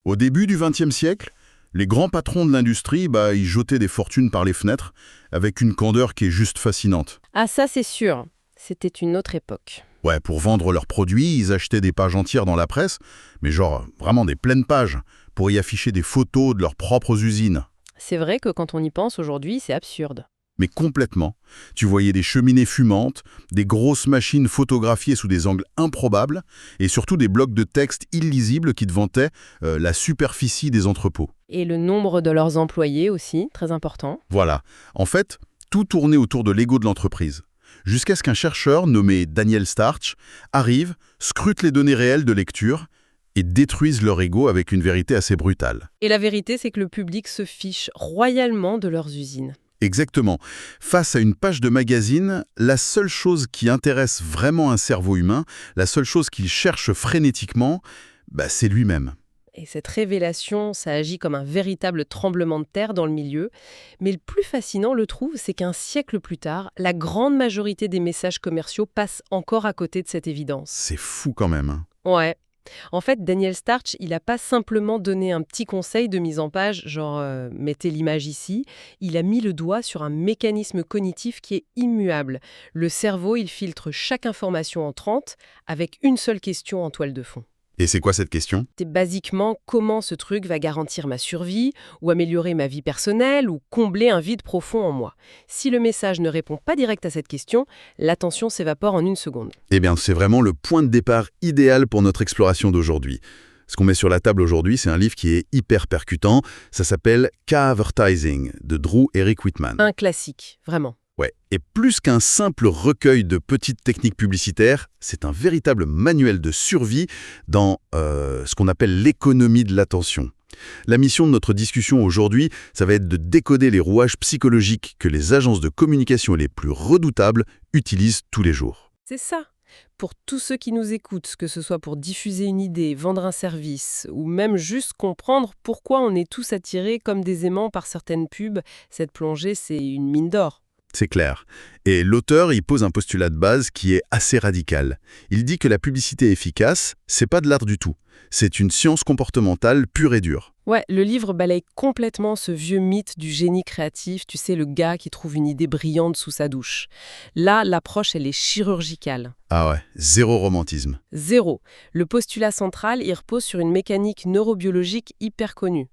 Au début du XXe siècle, les grands patrons de l'industrie, ils jetaient des fortunes par les fenêtres avec une candeur qui est juste fascinante. Ah ça c'est sûr, c'était une autre époque. Ouais, pour vendre leurs produits, ils achetaient des pages entières dans la presse, mais genre vraiment des pleines pages, pour y afficher des photos de leurs propres usines. C'est vrai que quand on y pense aujourd'hui, c'est absurde. Mais complètement. Tu voyais des cheminées fumantes, des grosses machines photographiées sous des angles improbables, et surtout des blocs de texte illisibles qui te vantaient la superficie des entrepôts. Et le nombre de leurs employés aussi, très important. Voilà. En fait, tout tournait autour de l'ego de l'entreprise. Jusqu'à ce qu'un chercheur nommé Daniel Starch arrive, scrute les données réelles de lecture et détruise leur ego avec une vérité assez brutale. Et la vérité, c'est que le public se fiche royalement de leurs usines. Exactement. Face à une page de magazine, la seule chose qui intéresse vraiment un cerveau humain, la seule chose qu'il cherche frénétiquement, c'est lui-même. Et cette révélation, ça agit comme un véritable tremblement de terre dans le milieu. Mais le plus fascinant, je trouve, c'est qu'un siècle plus tard, la grande majorité des messages commerciaux passent encore à côté de cette évidence. C'est fou quand même, hein. Ouais. En fait, Daniel Starch, il n'a pas simplement donné un petit conseil de mise en page, genre mettez l'image ici. Il a mis le doigt sur un mécanisme cognitif qui est immuable. Le cerveau, il filtre chaque information entrante avec une seule question en toile de fond. Et c'est quoi cette question? C'est basiquement comment ce truc va garantir ma survie, ou améliorer ma vie personnelle, ou combler un vide profond en moi. Si le message ne répond pas direct à cette question, l'attention s'évapore en une seconde. Eh bien, c'est vraiment le point de départ idéal pour notre exploration d'aujourd'hui. Ce qu'on met sur la table aujourd'hui, c'est un livre qui est hyper percutant. Ça s'appelle K-Advertising de Drew Eric Whitman. Un classique, vraiment. Ouais, et plus qu'un simple recueil de petites techniques publicitaires, c'est un véritable manuel de survie dans ce qu'on appelle l'économie de l'attention. La mission de notre discussion aujourd'hui, ça va être de décoder les rouages psychologiques que les agences de communication les plus redoutables utilisent tous les jours. C'est ça. Pour tous ceux qui nous écoutent, que ce soit pour diffuser une idée, vendre un service, ou même juste comprendre pourquoi on est tous attirés comme des aimants par certaines pubs, cette plongée, c'est une mine d'or. C'est clair. Et l'auteur, il pose un postulat de base qui est assez radical. Il dit que la publicité efficace, c'est pas de l'art du tout. C'est une science comportementale pure et dure. Ouais, le livre balaye complètement ce vieux mythe du génie créatif, tu sais, le gars qui trouve une idée brillante sous sa douche. Là, l'approche, elle est chirurgicale. Ah ouais, zéro romantisme. Zéro. Le postulat central, il repose sur une mécanique neurobiologique hyper connue.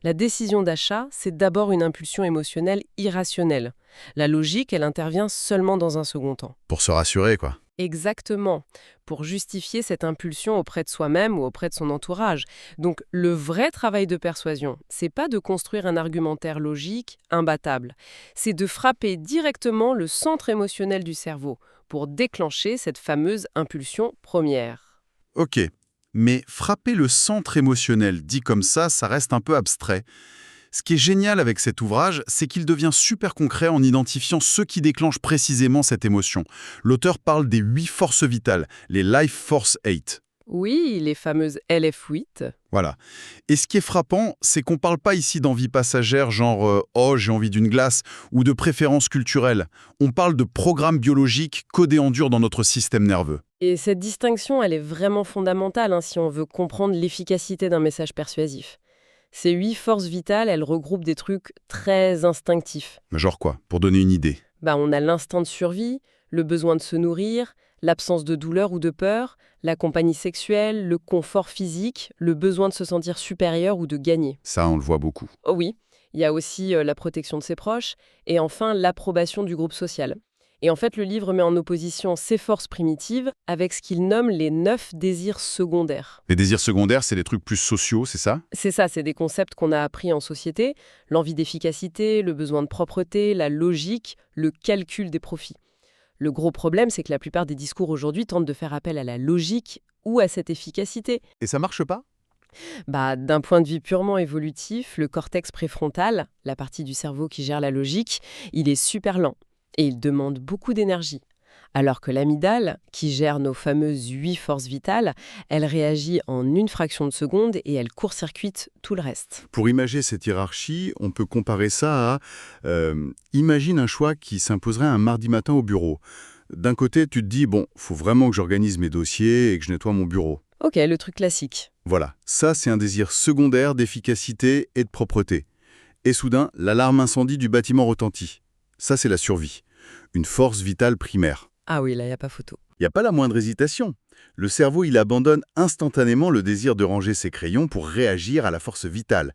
La décision d'achat, c'est d'abord une impulsion émotionnelle irrationnelle. La logique, elle intervient seulement dans un second temps. Pour se rassurer, quoi. Exactement, pour justifier cette impulsion auprès de soi-même ou auprès de son entourage. Donc le vrai travail de persuasion, c'est pas de construire un argumentaire logique, imbattable. C'est de frapper directement le centre émotionnel du cerveau pour déclencher cette fameuse impulsion première. Ok, mais frapper le centre émotionnel dit comme ça reste un peu abstrait. Ce qui est génial avec cet ouvrage, c'est qu'il devient super concret en identifiant ceux qui déclenchent précisément cette émotion. L'auteur parle des 8 forces vitales, les Life Force 8. Oui, les fameuses LF8. Voilà. Et ce qui est frappant, c'est qu'on ne parle pas ici d'envie passagère, genre oh, j'ai envie d'une glace » ou de préférences culturelles. On parle de programmes biologiques codés en dur dans notre système nerveux. Et cette distinction, elle est vraiment fondamentale si on veut comprendre l'efficacité d'un message persuasif. Ces 8 forces vitales, elles regroupent des trucs très instinctifs. Mais genre quoi? Pour donner une idée. On a l'instinct de survie, le besoin de se nourrir, l'absence de douleur ou de peur, la compagnie sexuelle, le confort physique, le besoin de se sentir supérieur ou de gagner. Ça, on le voit beaucoup. Oh oui, il y a aussi la protection de ses proches et enfin l'approbation du groupe social. Et en fait, le livre met en opposition ces forces primitives avec ce qu'il nomme les 9 désirs secondaires. Les désirs secondaires, c'est des trucs plus sociaux, c'est ça? C'est ça, c'est des concepts qu'on a appris en société, l'envie d'efficacité, le besoin de propreté, la logique, le calcul des profits. Le gros problème, c'est que la plupart des discours aujourd'hui tentent de faire appel à la logique ou à cette efficacité. Et ça marche pas? D'un point de vue purement évolutif, le cortex préfrontal, la partie du cerveau qui gère la logique, il est super lent et il demande beaucoup d'énergie. Alors que l'amygdale, qui gère nos fameuses 8 forces vitales, elle réagit en une fraction de seconde et elle court-circuite tout le reste. Pour imager cette hiérarchie, on peut comparer ça à imagine un choix qui s'imposerait un mardi matin au bureau. D'un côté, tu te dis, bon, faut vraiment que j'organise mes dossiers et que je nettoie mon bureau. Ok, le truc classique. Voilà, ça c'est un désir secondaire d'efficacité et de propreté. Et soudain, l'alarme incendie du bâtiment retentit. Ça c'est la survie. Une force vitale primaire. Ah oui, là, il n'y a pas photo. Il n'y a pas la moindre hésitation. Le cerveau, il abandonne instantanément le désir de ranger ses crayons pour réagir à la force vitale.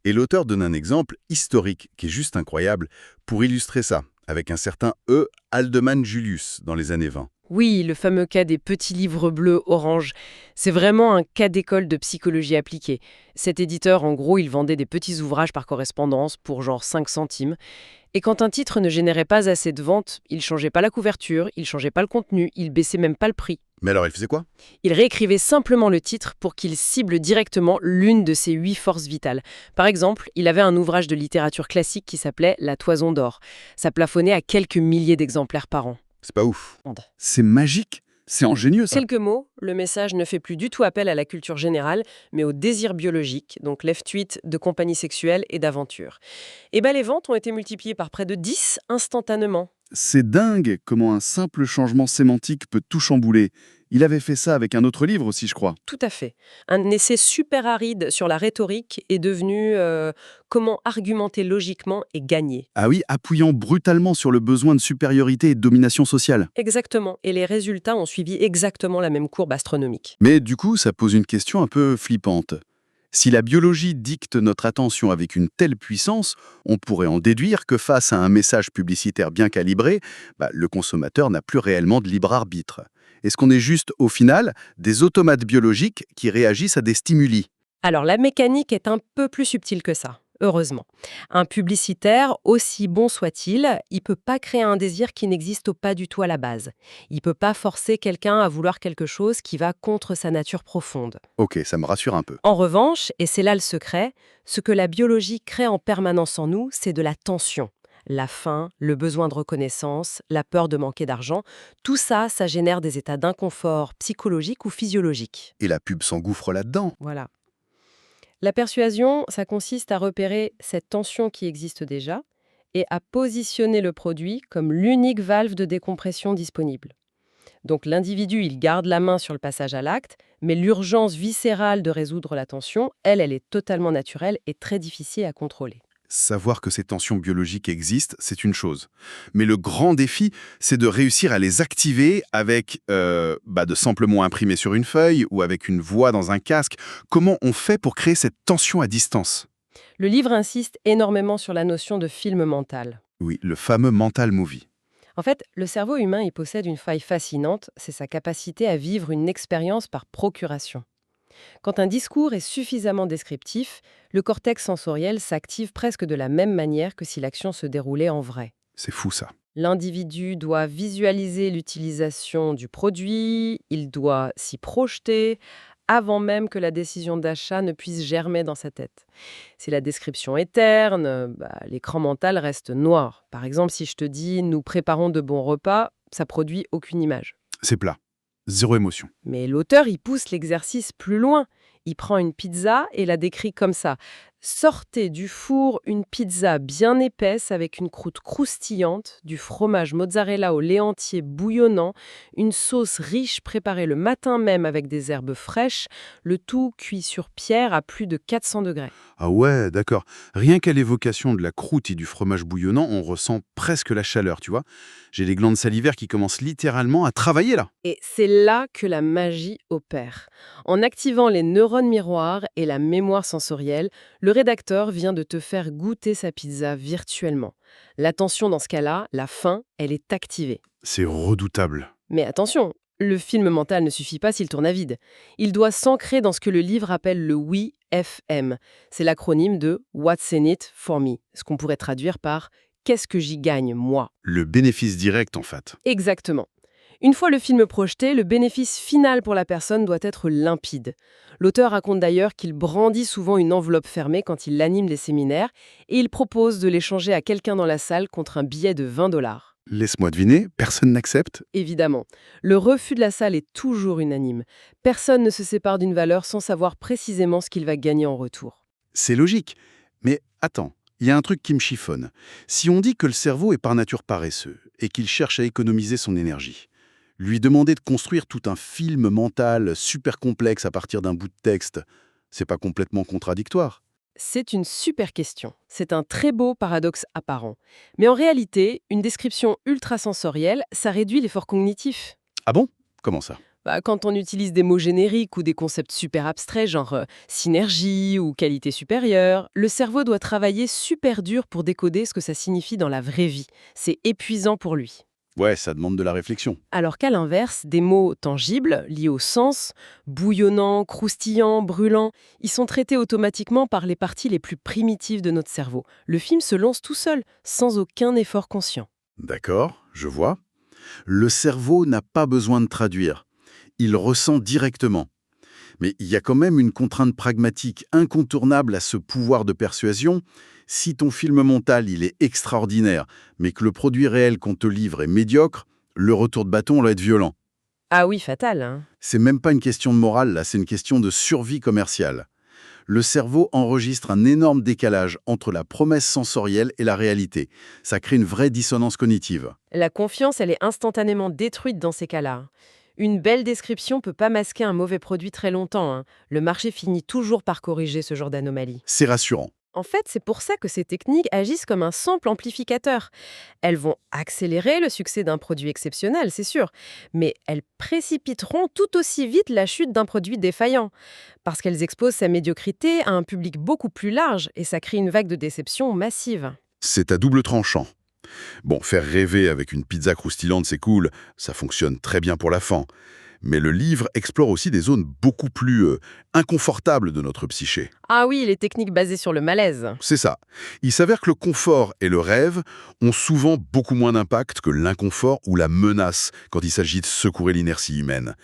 Et l'auteur donne un exemple historique qui est juste incroyable pour illustrer ça, avec un certain E. Haldeman Julius dans les années 20. Oui, le fameux cas des petits livres bleus orange. C'est vraiment un cas d'école de psychologie appliquée. Cet éditeur, en gros, il vendait des petits ouvrages par correspondance pour genre 5 centimes. Et quand un titre ne générait pas assez de ventes, il changeait pas la couverture, il changeait pas le contenu, il baissait même pas le prix. Mais alors, il faisait quoi? Il réécrivait simplement le titre pour qu'il cible directement l'une de ses 8 forces vitales. Par exemple, il avait un ouvrage de littérature classique qui s'appelait La Toison d'or. Ça plafonnait à quelques milliers d'exemplaires par an. C'est pas ouf. Monde. C'est magique, c'est ingénieux ça. Quelques mots, le message ne fait plus du tout appel à la culture générale, mais au désir biologique, donc lève-tweet de compagnie sexuelle et d'aventure. Et ben les ventes ont été multipliées par près de 10 instantanément. C'est dingue comment un simple changement sémantique peut tout chambouler. Il avait fait ça avec un autre livre aussi, je crois. Tout à fait. Un essai super aride sur la rhétorique est devenu comment argumenter logiquement et gagner. Ah oui, appuyant brutalement sur le besoin de supériorité et de domination sociale. Exactement. Et les résultats ont suivi exactement la même courbe astronomique. Mais du coup, ça pose une question un peu flippante. Si la biologie dicte notre attention avec une telle puissance, on pourrait en déduire que face à un message publicitaire bien calibré, le consommateur n'a plus réellement de libre arbitre. Est-ce qu'on est juste, au final, des automates biologiques qui réagissent à des stimuli? Alors la mécanique est un peu plus subtile que ça, heureusement. Un publicitaire, aussi bon soit-il, il peut pas créer un désir qui n'existe pas du tout à la base. Il peut pas forcer quelqu'un à vouloir quelque chose qui va contre sa nature profonde. Ok, ça me rassure un peu. En revanche, et c'est là le secret, ce que la biologie crée en permanence en nous, c'est de la tension. La faim, le besoin de reconnaissance, la peur de manquer d'argent, tout ça, ça génère des états d'inconfort psychologique ou physiologique. Et la pub s'engouffre là-dedans. Voilà. La persuasion, ça consiste à repérer cette tension qui existe déjà et à positionner le produit comme l'unique valve de décompression disponible. Donc l'individu, il garde la main sur le passage à l'acte, mais l'urgence viscérale de résoudre la tension, elle est totalement naturelle et très difficile à contrôler. Savoir que ces tensions biologiques existent, c'est une chose. Mais le grand défi, c'est de réussir à les activer avec de simplement imprimer sur une feuille ou avec une voix dans un casque. Comment on fait pour créer cette tension à distance? Le livre insiste énormément sur la notion de film mental. Oui, le fameux mental movie. En fait, le cerveau humain, il possède une faille fascinante, c'est sa capacité à vivre une expérience par procuration. Quand un discours est suffisamment descriptif, le cortex sensoriel s'active presque de la même manière que si l'action se déroulait en vrai. C'est fou ça. L'individu doit visualiser l'utilisation du produit, il doit s'y projeter, avant même que la décision d'achat ne puisse germer dans sa tête. Si la description est terne, l'écran mental reste noir. Par exemple, si je te dis « nous préparons de bons repas », ça produit aucune image. C'est plat. Zéro émotion. Mais l'auteur, il pousse l'exercice plus loin. Il prend une pizza et la décrit comme ça. Sortez du four une pizza bien épaisse avec une croûte croustillante, du fromage mozzarella au lait entier bouillonnant, une sauce riche préparée le matin même avec des herbes fraîches, le tout cuit sur pierre à plus de 400 degrés. Ah ouais, d'accord. Rien qu'à l'évocation de la croûte et du fromage bouillonnant, on ressent presque la chaleur, tu vois. J'ai les glandes salivaires qui commencent littéralement à travailler là. Et c'est là que la magie opère. En activant les neurones miroirs et la mémoire sensorielle, le rédacteur vient de te faire goûter sa pizza virtuellement. L'attention dans ce cas-là, la faim, elle est activée. C'est redoutable. Mais attention, le film mental ne suffit pas s'il tourne à vide. Il doit s'ancrer dans ce que le livre appelle le WIFM. C'est l'acronyme de What's in it for me, ce qu'on pourrait traduire par Qu'est-ce que j'y gagne, moi? Le bénéfice direct, en fait. Exactement. Une fois le film projeté, le bénéfice final pour la personne doit être limpide. L'auteur raconte d'ailleurs qu'il brandit souvent une enveloppe fermée quand il anime les séminaires et il propose de l'échanger à quelqu'un dans la salle contre un billet de 20 $. Laisse-moi deviner, personne n'accepte? Évidemment, le refus de la salle est toujours unanime. Personne ne se sépare d'une valeur sans savoir précisément ce qu'il va gagner en retour. C'est logique. Mais attends, il y a un truc qui me chiffonne. Si on dit que le cerveau est par nature paresseux et qu'il cherche à économiser son énergie, Lui demander de construire tout un film mental super complexe à partir d'un bout de texte, c'est pas complètement contradictoire? C'est une super question. C'est un très beau paradoxe apparent. Mais en réalité, une description ultrasensorielle, ça réduit l'effort cognitif. Ah bon? Comment ça? Quand on utilise des mots génériques ou des concepts super abstraits, genre synergie ou qualité supérieure, le cerveau doit travailler super dur pour décoder ce que ça signifie dans la vraie vie. C'est épuisant pour lui. Ouais, ça demande de la réflexion. Alors qu'à l'inverse, des mots tangibles, liés au sens, bouillonnant, croustillant, brûlant, ils sont traités automatiquement par les parties les plus primitives de notre cerveau. Le film se lance tout seul, sans aucun effort conscient. D'accord, je vois. Le cerveau n'a pas besoin de traduire. Il ressent directement. Mais il y a quand même une contrainte pragmatique incontournable à ce pouvoir de persuasion. Si ton film mental, il est extraordinaire, mais que le produit réel qu'on te livre est médiocre, le retour de bâton va être violent. Ah oui, fatal, hein. C'est même pas une question de morale, là, c'est une question de survie commerciale. Le cerveau enregistre un énorme décalage entre la promesse sensorielle et la réalité. Ça crée une vraie dissonance cognitive. La confiance, elle est instantanément détruite dans ces cas-là. Une belle description peut pas masquer un mauvais produit très longtemps, hein. Le marché finit toujours par corriger ce genre d'anomalie. C'est rassurant. En fait, c'est pour ça que ces techniques agissent comme un simple amplificateur. Elles vont accélérer le succès d'un produit exceptionnel, c'est sûr, mais elles précipiteront tout aussi vite la chute d'un produit défaillant, parce qu'elles exposent sa médiocrité à un public beaucoup plus large et ça crée une vague de déception massive. C'est à double tranchant. Bon, faire rêver avec une pizza croustillante, c'est cool, ça fonctionne très bien pour la faim. Mais le livre explore aussi des zones beaucoup plus inconfortables de notre psyché. Ah oui, les techniques basées sur le malaise. C'est ça. Il s'avère que le confort et le rêve ont souvent beaucoup moins d'impact que l'inconfort ou la menace quand il s'agit de secourir l'inertie humaine.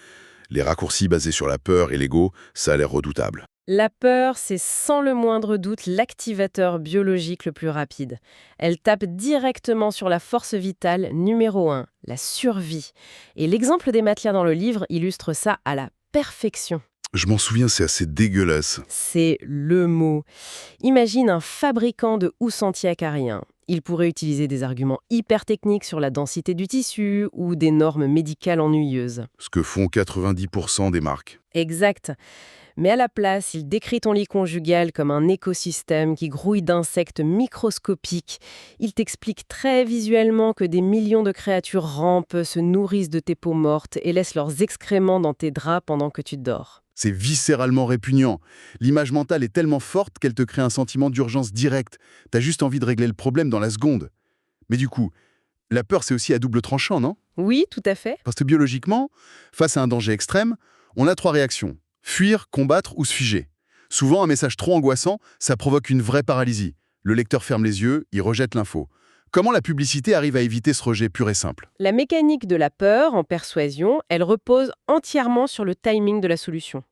Les raccourcis basés sur la peur et l'ego, ça a l'air redoutable. La peur, c'est sans le moindre doute l'activateur biologique le plus rapide. Elle tape directement sur la force vitale numéro 1, la survie. Et l'exemple des matelas dans le livre illustre ça à la perfection. Je m'en souviens, c'est assez dégueulasse. C'est le mot. Imagine un fabricant de housses anti-acariens. Il pourrait utiliser des arguments hyper techniques sur la densité du tissu ou des normes médicales ennuyeuses. Ce que font 90% des marques. Exact. Mais à la place, il décrit ton lit conjugal comme un écosystème qui grouille d'insectes microscopiques. Il t'explique très visuellement que des millions de créatures rampent, se nourrissent de tes peaux mortes et laissent leurs excréments dans tes draps pendant que tu dors. C'est viscéralement répugnant. L'image mentale est tellement forte qu'elle te crée un sentiment d'urgence directe. T'as juste envie de régler le problème dans la seconde. Mais du coup, la peur, c'est aussi à double tranchant, non? Oui, tout à fait. Parce que biologiquement, face à un danger extrême, on a 3 réactions. Fuir, combattre ou se figer. Souvent, un message trop angoissant, ça provoque une vraie paralysie. Le lecteur ferme les yeux, il rejette l'info. Comment la publicité arrive à éviter ce rejet pur et simple? La mécanique de la peur en persuasion, elle repose entièrement sur le timing de la solution.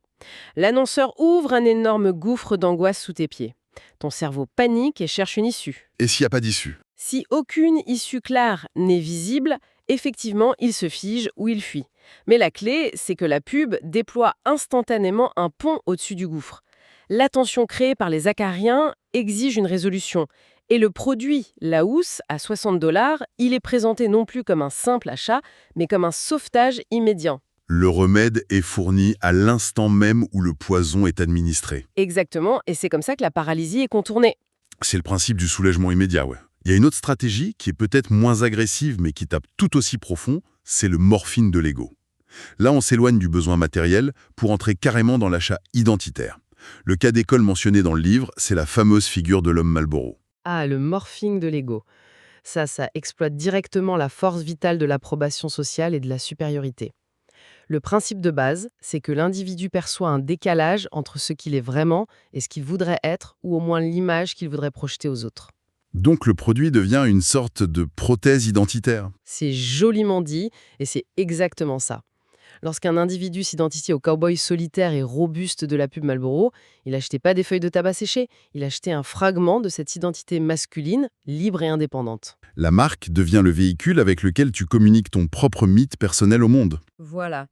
L'annonceur ouvre un énorme gouffre d'angoisse sous tes pieds. Ton cerveau panique et cherche une issue. Et s'il n'y a pas d'issue? Si aucune issue claire n'est visible, effectivement, il se fige ou il fuit. Mais la clé, c'est que la pub déploie instantanément un pont au-dessus du gouffre. L'attention créée par les acariens exige une résolution. Et le produit, la housse, à 60 $, il est présenté non plus comme un simple achat, mais comme un sauvetage immédiat. Le remède est fourni à l'instant même où le poison est administré. Exactement, et c'est comme ça que la paralysie est contournée. C'est le principe du soulagement immédiat, ouais. Il y a une autre stratégie qui est peut-être moins agressive mais qui tape tout aussi profond, c'est le morphine de l'ego. Là, on s'éloigne du besoin matériel pour entrer carrément dans l'achat identitaire. Le cas d'école mentionné dans le livre, c'est la fameuse figure de l'homme Marlboro. Ah, le morphing de l'ego. Ça exploite directement la force vitale de l'approbation sociale et de la supériorité. Le principe de base, c'est que l'individu perçoit un décalage entre ce qu'il est vraiment et ce qu'il voudrait être, ou au moins l'image qu'il voudrait projeter aux autres. Donc le produit devient une sorte de prothèse identitaire. C'est joliment dit, et c'est exactement ça. Lorsqu'un individu s'identifie au cow-boy solitaire et robuste de la pub Marlboro, il n'achetait pas des feuilles de tabac séchées, il achetait un fragment de cette identité masculine, libre et indépendante. La marque devient le véhicule avec lequel tu communiques ton propre mythe personnel au monde. Voilà.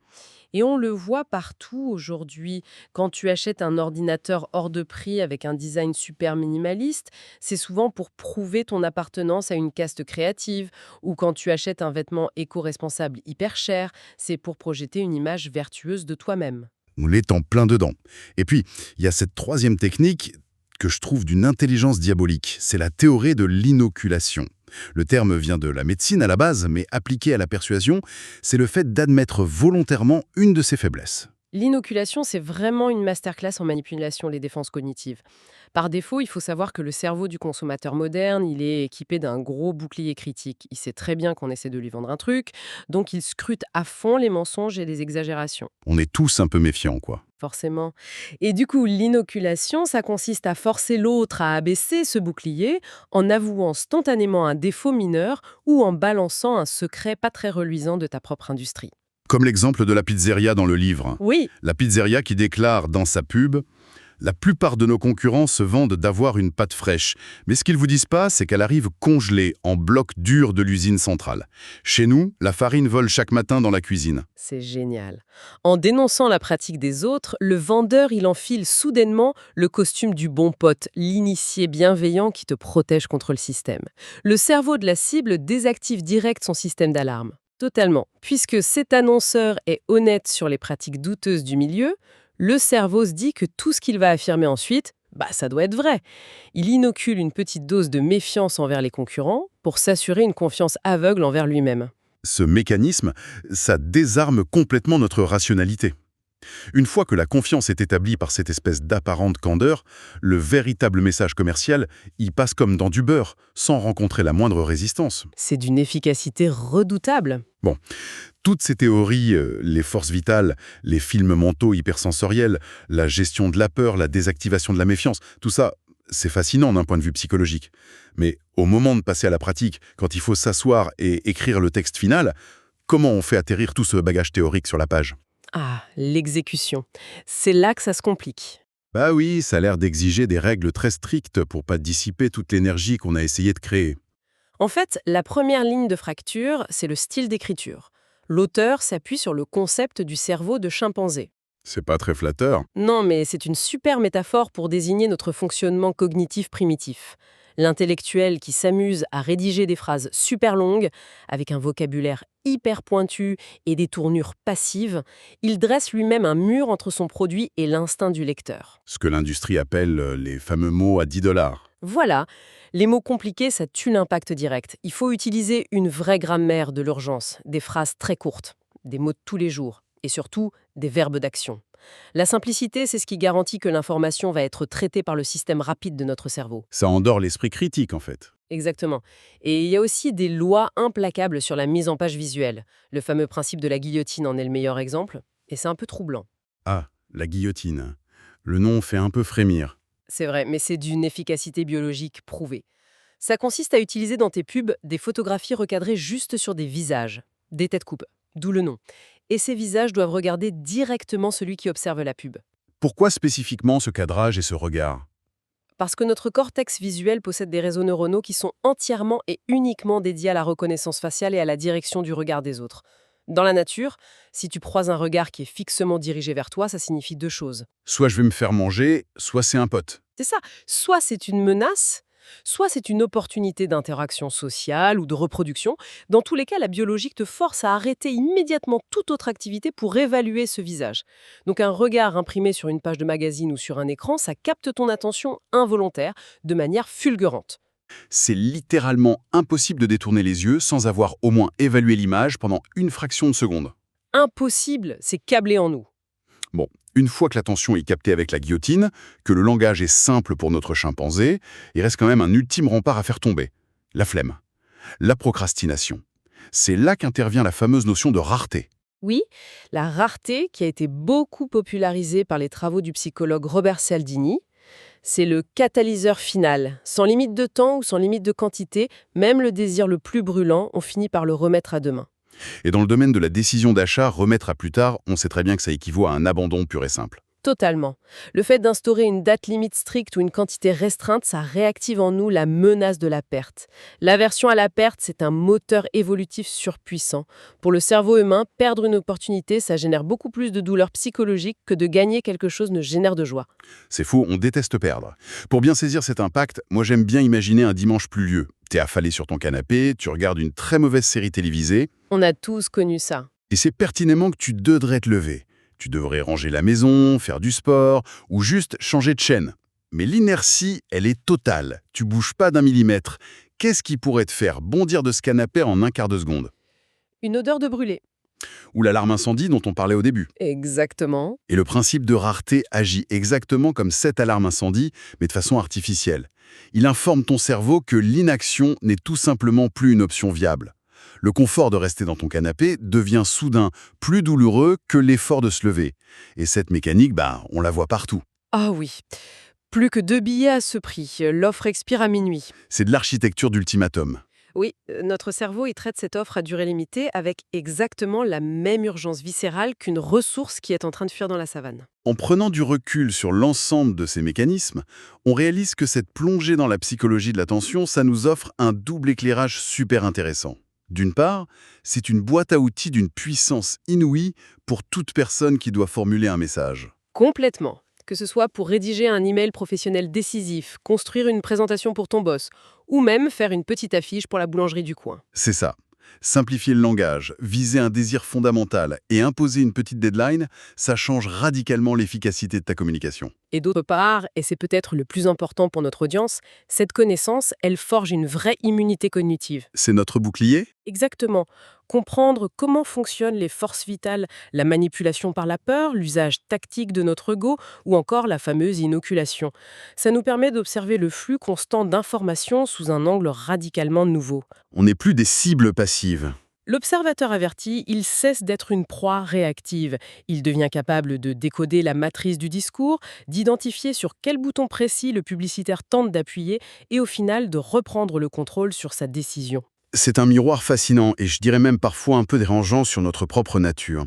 Et on le voit partout aujourd'hui. Quand tu achètes un ordinateur hors de prix avec un design super minimaliste, c'est souvent pour prouver ton appartenance à une caste créative. Ou quand tu achètes un vêtement éco-responsable hyper cher, c'est pour projeter une image vertueuse de toi-même. On l'est en plein dedans. Et puis, il y a cette troisième technique que je trouve d'une intelligence diabolique. C'est la théorie de l'inoculation. Le terme vient de la médecine à la base, mais appliqué à la persuasion, c'est le fait d'admettre volontairement une de ses faiblesses. L'inoculation, c'est vraiment une masterclass en manipulation des défenses cognitives. Par défaut, il faut savoir que le cerveau du consommateur moderne, il est équipé d'un gros bouclier critique. Il sait très bien qu'on essaie de lui vendre un truc, donc il scrute à fond les mensonges et les exagérations. On est tous un peu méfiants, quoi. Forcément. Et du coup, l'inoculation, ça consiste à forcer l'autre à abaisser ce bouclier en avouant spontanément un défaut mineur ou en balançant un secret pas très reluisant de ta propre industrie. Comme l'exemple de la pizzeria dans le livre. Oui, La pizzeria qui déclare dans sa pub « La plupart de nos concurrents se vendent d'avoir une pâte fraîche, mais ce qu'ils vous disent pas, c'est qu'elle arrive congelée en bloc dur de l'usine centrale. Chez nous, la farine vole chaque matin dans la cuisine. c'est génial. En dénonçant la pratique des autres, le vendeur, il enfile soudainement le costume du bon pote, l'initié bienveillant qui te protège contre le système. Le cerveau de la cible désactive direct son système d'alarme. Totalement. Puisque cet annonceur est honnête sur les pratiques douteuses du milieu, le cerveau se dit que tout ce qu'il va affirmer ensuite, ça doit être vrai. Il inocule une petite dose de méfiance envers les concurrents pour s'assurer une confiance aveugle envers lui-même. Ce mécanisme, ça désarme complètement notre rationalité. Une fois que la confiance est établie par cette espèce d'apparente candeur, le véritable message commercial y passe comme dans du beurre, sans rencontrer la moindre résistance. C'est d'une efficacité redoutable. Toutes ces théories, les forces vitales, les films mentaux hypersensoriels, la gestion de la peur, la désactivation de la méfiance, tout ça, c'est fascinant d'un point de vue psychologique. Mais au moment de passer à la pratique, quand il faut s'asseoir et écrire le texte final, comment on fait atterrir tout ce bagage théorique sur la page ? Ah, l'exécution. C'est là que ça se complique. Bah oui, ça a l'air d'exiger des règles très strictes pour pas dissiper toute l'énergie qu'on a essayé de créer. En fait, la première ligne de fracture, c'est le style d'écriture. L'auteur s'appuie sur le concept du cerveau de chimpanzé. C'est pas très flatteur. Non, mais c'est une super métaphore pour désigner notre fonctionnement cognitif primitif. L'intellectuel qui s'amuse à rédiger des phrases super longues, avec un vocabulaire hyper pointu et des tournures passives, il dresse lui-même un mur entre son produit et l'instinct du lecteur. Ce que l'industrie appelle les fameux mots à $10. Voilà, les mots compliqués, ça tue l'impact direct. Il faut utiliser une vraie grammaire de l'urgence, des phrases très courtes, des mots de tous les jours, et surtout des verbes d'action. La simplicité, c'est ce qui garantit que l'information va être traitée par le système rapide de notre cerveau. Ça endort l'esprit critique, en fait. Exactement. Et il y a aussi des lois implacables sur la mise en page visuelle. Le fameux principe de la guillotine en est le meilleur exemple, et c'est un peu troublant. Ah, la guillotine. Le nom fait un peu frémir. C'est vrai, mais c'est d'une efficacité biologique prouvée. Ça consiste à utiliser dans tes pubs des photographies recadrées juste sur des visages, des têtes coupes, d'où le nom. Et ces visages doivent regarder directement celui qui observe la pub. Pourquoi spécifiquement ce cadrage et ce regard ? Parce que notre cortex visuel possède des réseaux neuronaux qui sont entièrement et uniquement dédiés à la reconnaissance faciale et à la direction du regard des autres. Dans la nature, si tu croises un regard qui est fixement dirigé vers toi, ça signifie deux choses. Soit je vais me faire manger, soit c'est un pote. C'est ça. Soit c'est une menace, soit c'est une opportunité d'interaction sociale ou de reproduction. Dans tous les cas, la biologie te force à arrêter immédiatement toute autre activité pour évaluer ce visage. Donc un regard imprimé sur une page de magazine ou sur un écran, ça capte ton attention involontaire de manière fulgurante. C'est littéralement impossible de détourner les yeux sans avoir au moins évalué l'image pendant une fraction de seconde. Impossible, c'est câblé en nous. Bon, une fois que l'attention est captée avec la guillotine, que le langage est simple pour notre chimpanzé, il reste quand même un ultime rempart à faire tomber. La flemme. La procrastination. C'est là qu'intervient la fameuse notion de rareté. Oui, la rareté qui a été beaucoup popularisée par les travaux du psychologue Robert Cialdini, c'est le catalyseur final. Sans limite de temps ou sans limite de quantité, même le désir le plus brûlant, on finit par le remettre à demain. Et dans le domaine de la décision d'achat, remettre à plus tard, on sait très bien que ça équivaut à un abandon pur et simple. Totalement. Le fait d'instaurer une date limite stricte ou une quantité restreinte, ça réactive en nous la menace de la perte. L'aversion à la perte, c'est un moteur évolutif surpuissant. Pour le cerveau humain, perdre une opportunité, ça génère beaucoup plus de douleur psychologique que de gagner quelque chose ne génère de joie. C'est faux, on déteste perdre. Pour bien saisir cet impact, moi j'aime bien imaginer un dimanche pluvieux. T'es affalé sur ton canapé, tu regardes une très mauvaise série télévisée, On a tous connu ça. et c'est pertinemment que tu devrais te lever. Tu devrais ranger la maison, faire du sport, ou juste changer de chaîne. Mais l'inertie, elle est totale. Tu bouges pas d'un millimètre. Qu'est-ce qui pourrait te faire bondir de ce canapé en un quart de seconde? Une odeur de brûlé. Ou l'alarme incendie dont on parlait au début. Exactement. Et le principe de rareté agit exactement comme cette alarme incendie, mais de façon artificielle. Il informe ton cerveau que l'inaction n'est tout simplement plus une option viable. Le confort de rester dans ton canapé devient soudain plus douloureux que l'effort de se lever. Et cette mécanique, on la voit partout. Ah oui. Plus que 2 billets à ce prix. L'offre expire à minuit. C'est de l'architecture d'ultimatum. Oui, notre cerveau, il traite cette offre à durée limitée avec exactement la même urgence viscérale qu'une ressource qui est en train de fuir dans la savane. En prenant du recul sur l'ensemble de ces mécanismes, on réalise que cette plongée dans la psychologie de l'attention, ça nous offre un double éclairage super intéressant. D'une part, c'est une boîte à outils d'une puissance inouïe pour toute personne qui doit formuler un message. Complètement. Que ce soit pour rédiger un email professionnel décisif, construire une présentation pour ton boss, ou même faire une petite affiche pour la boulangerie du coin. C'est ça. Simplifier le langage, viser un désir fondamental et imposer une petite deadline, ça change radicalement l'efficacité de ta communication. Et d'autre part, et c'est peut-être le plus important pour notre audience, cette connaissance, elle forge une vraie immunité cognitive. C'est notre bouclier? Exactement. Comprendre comment fonctionnent les forces vitales, la manipulation par la peur, l'usage tactique de notre ego ou encore la fameuse inoculation. Ça nous permet d'observer le flux constant d'informations sous un angle radicalement nouveau. On n'est plus des cibles passives. L'observateur averti, il cesse d'être une proie réactive. Il devient capable de décoder la matrice du discours, d'identifier sur quel bouton précis le publicitaire tente d'appuyer et au final de reprendre le contrôle sur sa décision. C'est un miroir fascinant et je dirais même parfois un peu dérangeant sur notre propre nature.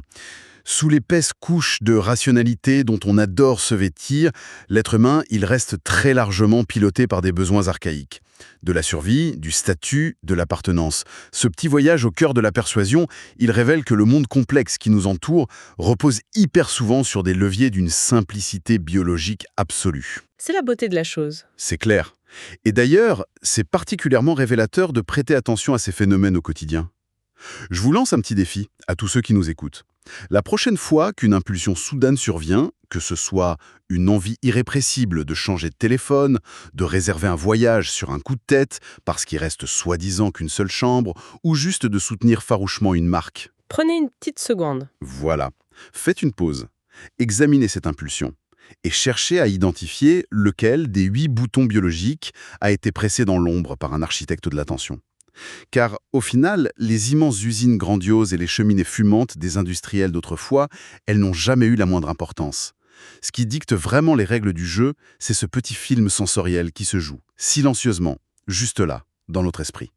Sous l'épaisse couche de rationalité dont on adore se vêtir, l'être humain, il reste très largement piloté par des besoins archaïques. De la survie, du statut, de l'appartenance. Ce petit voyage au cœur de la persuasion, il révèle que le monde complexe qui nous entoure repose hyper souvent sur des leviers d'une simplicité biologique absolue. C'est la beauté de la chose. C'est clair. Et d'ailleurs, c'est particulièrement révélateur de prêter attention à ces phénomènes au quotidien. Je vous lance un petit défi à tous ceux qui nous écoutent. La prochaine fois qu'une impulsion soudaine survient, que ce soit une envie irrépressible de changer de téléphone, de réserver un voyage sur un coup de tête parce qu'il reste soi-disant qu'une seule chambre, ou juste de soutenir farouchement une marque. Prenez une petite seconde. Voilà. Faites une pause. Examinez cette impulsion. Et cherchez à identifier lequel des 8 boutons biologiques a été pressé dans l'ombre par un architecte de l'attention. Car, au final, les immenses usines grandioses et les cheminées fumantes des industriels d'autrefois, elles n'ont jamais eu la moindre importance. Ce qui dicte vraiment les règles du jeu, c'est ce petit film sensoriel qui se joue, silencieusement, juste là, dans notre esprit.